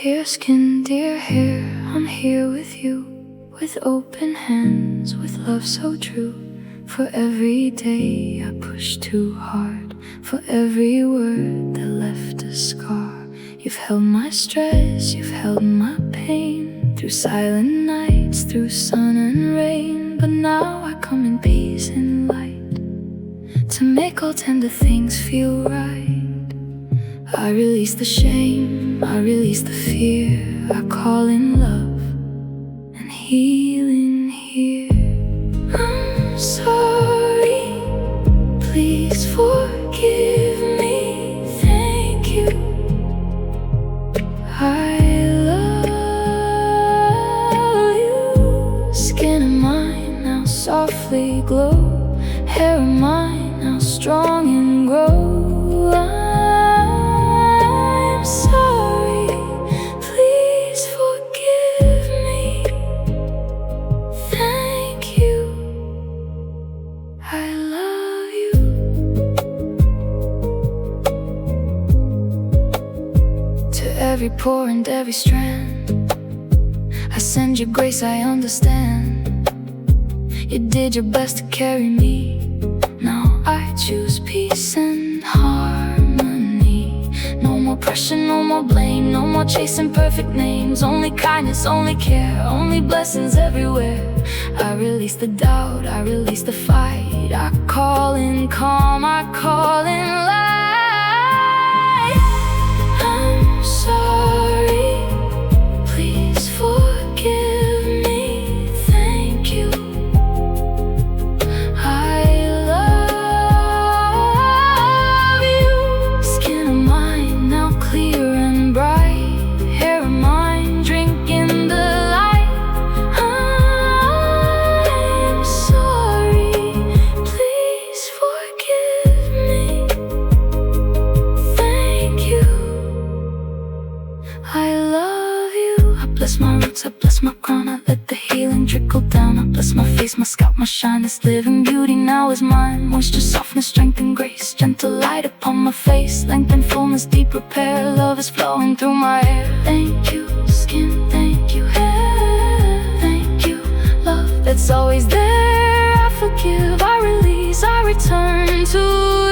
Dear skin, dear hair, I'm here with you, with open hands, with love so true. For every day I pushed too hard, for every word that left a scar. You've held my stress, you've held my pain, through silent nights, through sun and rain. But now I come in peace and light, to make all tender things feel right. I release the shame, I release the fear, I call in love and healing here. I'm sorry, please forgive me, thank you. I love you. Skin of mine now softly glow, hair of mine now strong and grow. I'm sorry, please forgive me, thank you. I love you. To every pore and every strand, I send you grace, I understand. You did your best to carry me, now I choose peace and harmony. No more pressure, no more blame, no more chasing perfect names. Only kindness, only care, only blessings everywhere. I release the doubt, I release the fight, I call in calm, I call in light. I'm sorry, please forgive me, thank you. I love you. Skin of mine now clear and bright, hair of mine drinking the light. I'm sorry, please forgive me, thank you. I love you. I bless my roots, I bless my crown, I let the healing trickle down. I bless my face, my scalp, my shine. This living beauty now is mine. Moisture, softness, strength and grace, gentle light upon my face, length and fullness, deep repair. Love is flowing through my hair. Thank you, skin, thank you, hair, thank you. Love that's always there, I forgive, I release, I return to